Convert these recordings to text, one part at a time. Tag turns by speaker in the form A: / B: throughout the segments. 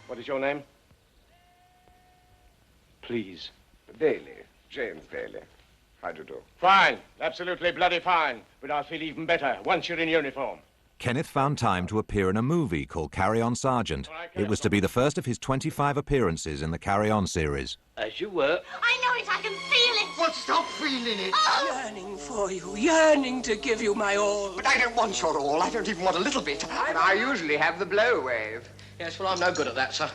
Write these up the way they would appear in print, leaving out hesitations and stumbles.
A: What is your name? Please.
B: Daly. James Daly. How do you do?
A: Fine. Absolutely bloody fine. But I'll feel even better once you're in uniform.
C: Kenneth found time to appear in a movie called Carry On Sergeant. It was to be the first of his 25 appearances in the Carry On series.
A: As you were.
D: I know it, I can feel it.
E: Well, stop feeling it.
D: Oh.
F: Yearning for you, yearning to give you my all.
E: But I don't want your all. I don't even want a little bit.
B: I usually have the blow wave.
G: Yes, well, I'm no good at that, sir.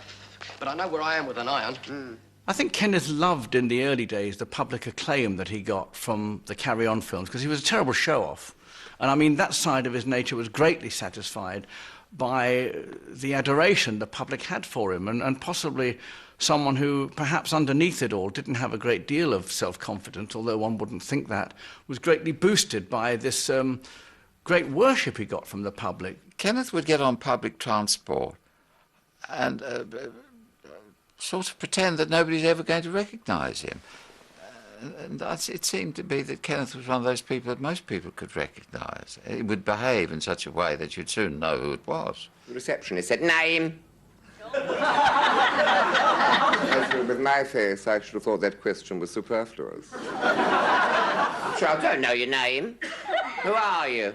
G: But I know where I am with an iron.
H: I think Kenneth loved in the early days the public acclaim that he got from the Carry On films, because he was a terrible show-off. And I mean, that side of his nature was greatly satisfied by the adoration the public had for him, and possibly someone who, perhaps underneath it all, didn't have a great deal of self-confidence, although one wouldn't think that, was greatly boosted by this great worship he got from the public.
I: Kenneth would get on public transport and sort of pretend that nobody's ever going to recognise him. And it seemed to be that Kenneth was one of those people that most people could recognise. He would behave in such a way that you'd soon know who it was.
B: The receptionist said, name. With my face, I should have thought that question was superfluous. Sure, I don't know your name. Who are you?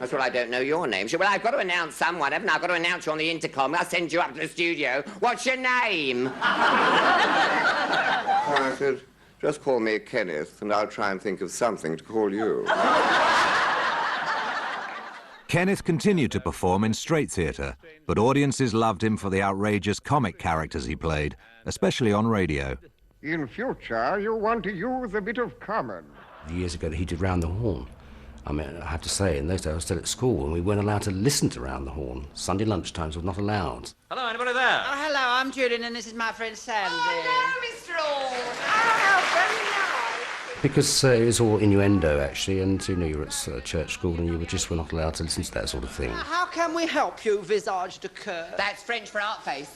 B: That's well, I don't know your name. Sure, well, I've got to announce someone, haven't I? I've got to announce you on the intercom. I'll send you up to the studio. What's your name? I said, just call me Kenneth, and I'll try and think of something to call you.
C: Kenneth continued to perform in straight theatre, but audiences loved him for the outrageous comic characters he played, especially on radio.
J: In future, you want to use a bit of common.
K: Years ago, he did Round the Horn. I mean, I have to say, in those days I was still at school and we weren't allowed to listen to Round the Horn. Sunday lunchtimes were not allowed.
L: Hello, anybody there?
M: Oh, hello, I'm Julian and this is my friend Sandy.
D: Oh, no, Mr. Ord. Oh, very nice.
K: Because it was all innuendo, actually, and you know, you were at church school and you were not allowed to listen to that sort of thing.
M: How can we help you, visage de coeur?
D: That's French for art face.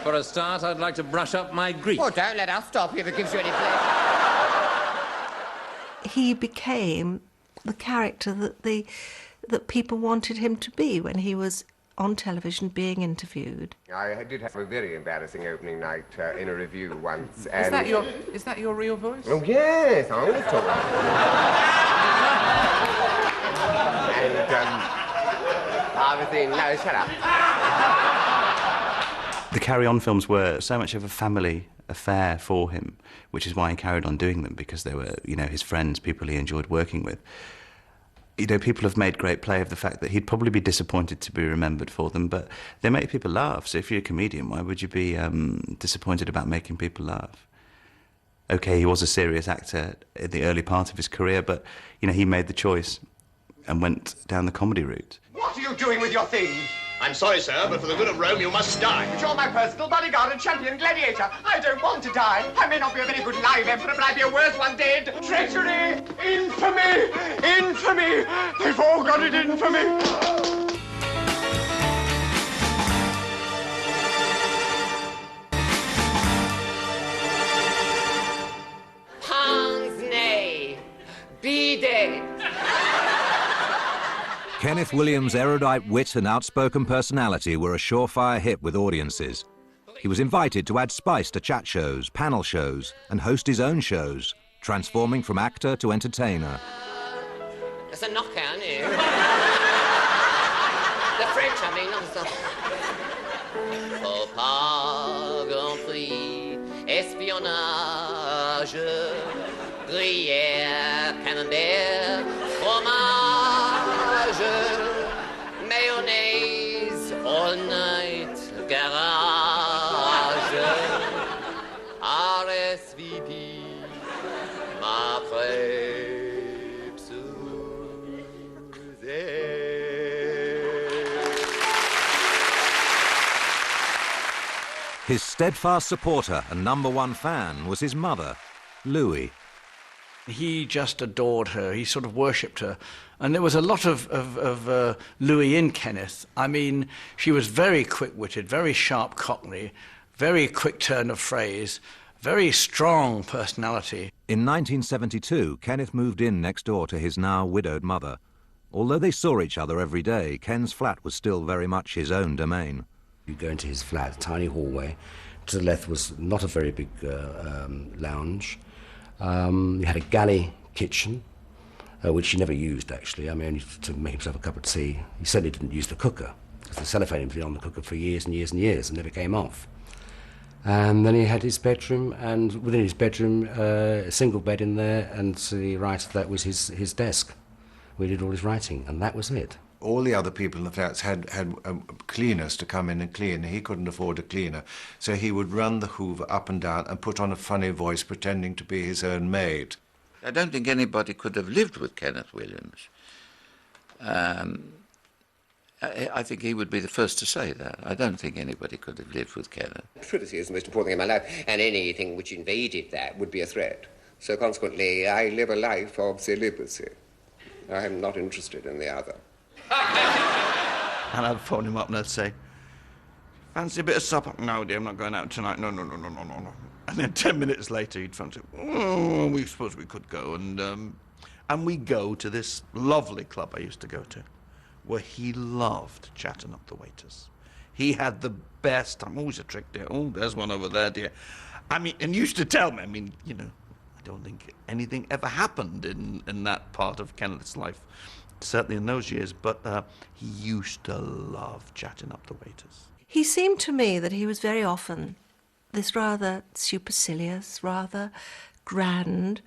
L: For a start, I'd like to brush up my Greek.
D: Oh, don't let us stop you if it gives you any pleasure.
N: He became the character that people wanted him to be when he was on television being interviewed.
B: I did have a very embarrassing opening night in a review once. And
O: Is that your real voice?
B: Oh, yes, I always talk like that. And I was in... No, shut up.
H: The Carry On films were so much of a family affair for him, which is why he carried on doing them, because they were, you know, his friends, people he enjoyed working with. You know, people have made great play of the fact that he'd probably be disappointed to be remembered for them, but they make people laugh. So if you're a comedian, why would you be disappointed about making people laugh? Okay, he was a serious actor in the early part of his career, but, you know, he made the choice and went down the comedy route.
E: What are you doing with your thing?
G: I'm sorry, sir, but for the good of Rome, you must die.
E: But you're my personal bodyguard and champion gladiator. I don't want to die. I may not be a very good live emperor, but I'd be a worse one dead. Treachery! Infamy! Infamy! They've all got it in for me.
D: Hans nay. Be dead.
C: Kenneth Williams' erudite wit and outspoken personality were a surefire hit with audiences. He was invited to add spice to chat shows, panel shows, and host his own shows, transforming from actor to entertainer.
D: That's a knocker, isn't it? The French, I mean, not the... Faux pas, Grand Prix, espionnage, gruyère, camembert, fromage, mayonnaise, all night, garage, RSVP, ma crêpe
C: His steadfast supporter and #1 fan was his mother, Louis.
H: He just adored her. He sort of worshipped her. And there was a lot of Louis in Kenneth. I mean, she was very quick-witted, very sharp Cockney, very quick turn of phrase, very strong personality.
C: In 1972, Kenneth moved in next door to his now widowed mother. Although they saw each other every day, Ken's flat was still very much his own domain.
K: You go into his flat, a tiny hallway. To the left was not a very big lounge. He had a galley kitchen, which he never used, actually. I mean, only to make himself a cup of tea. He certainly didn't use the cooker, because the cellophane had been on the cooker for years and years and years and never came off. And then he had his bedroom, and within his bedroom, a single bed in there, and to the right of that was his desk, where he did all his writing, and that was it.
P: All the other people in the flats had cleaners to come in and clean. He couldn't afford a cleaner, so he would run the hoover up and down and put on a funny voice pretending to be his own maid.
I: I don't think anybody could have lived with Kenneth Williams. I think he would be the first to say that. I don't think anybody could have lived with Kenneth.
B: Privacy is the most important thing in my life, and anything which invaded that would be a threat. So consequently, I live a life of celibacy. I am not interested in the other.
Q: And I'd phone him up and I'd say, fancy a bit of supper? No, dear, I'm not going out tonight. No. And then 10 minutes later, he'd phone and say, oh, we suppose we could go. And we go to this lovely club I used to go to, where he loved chatting up the waiters. He had the best time. Oh, it's a trick, dear. Oh, there's one over there, dear. I mean, and used to tell me, I don't think anything ever happened in that part of Kenneth's life, certainly in those years, but he used to love chatting up the waiters.
N: He seemed to me that he was very often this rather supercilious, rather grand.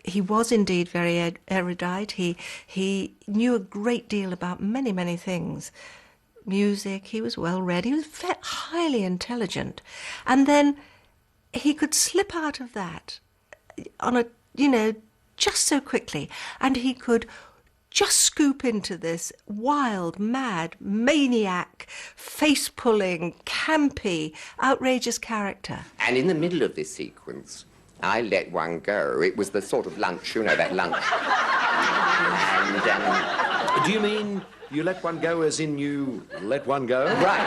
N: He was indeed very erudite. He knew a great deal about many, many things. Music, he was well read, he was very highly intelligent. And then he could slip out of that on just so quickly, and he could just scoop into this wild, mad, maniac, face-pulling, campy, outrageous character.
B: And in the middle of this sequence, I let one go. It was the sort of lunch, that lunch. And,
R: Do you mean you let one go as in you let one go?
B: Right.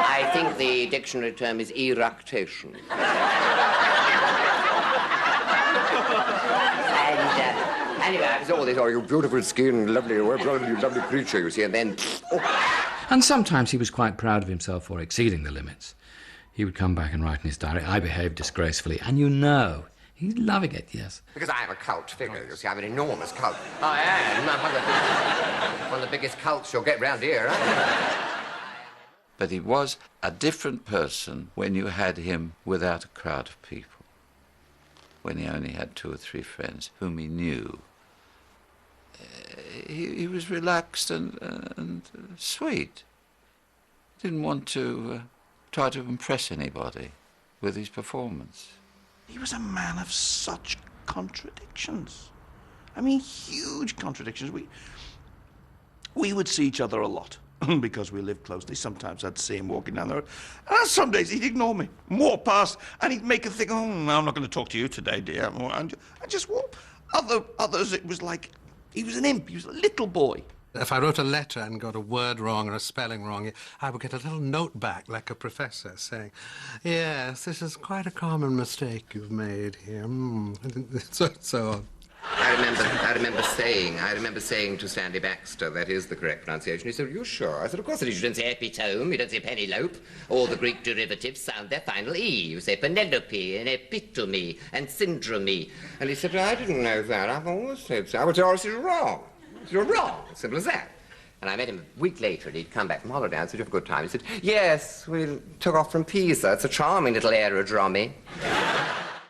B: I think the dictionary term is eructation. Anyway, I was all this, you beautiful skin, lovely creature, you see, and then...
K: And sometimes he was quite proud of himself for exceeding the limits. He would come back and write in his diary, I behaved disgracefully, and he's loving it, yes.
B: Because I am a cult figure, you see, I'm an enormous cult. I am. One of the biggest cults you'll get round here,
I: But he was a different person when you had him without a crowd of people, when he only had 2 or 3 friends whom he knew. He was relaxed and sweet. He didn't want to try to impress anybody with his performance.
Q: He was a man of such contradictions. Huge contradictions. We would see each other a lot because we lived closely. Sometimes I'd see him walking down the road, and some days he'd ignore me, walk past, and he'd make a thing, oh, no, I'm not going to talk to you today, dear. And I just walk. Others, it was like he was an imp. He was a little boy.
S: If I wrote a letter and got a word wrong or a spelling wrong, I would get a little note back, like a professor, saying, yes, this is quite a common mistake you've made here. So on.
B: I remember saying to Stanley Baxter, that is the correct pronunciation. He said, are you sure? I said, of course it is. You don't say epitome, you don't say penelope. All the Greek derivatives sound their final E. You say Penelope and epitome and syndrome. And he said, I didn't know that. I've always said so. I would say, Horace, you're wrong. You're wrong. Simple as that. And I met him a week later, and he'd come back from holiday. I said, you have a good time? He said, yes, we took off from Pisa. It's a charming little aerodrome.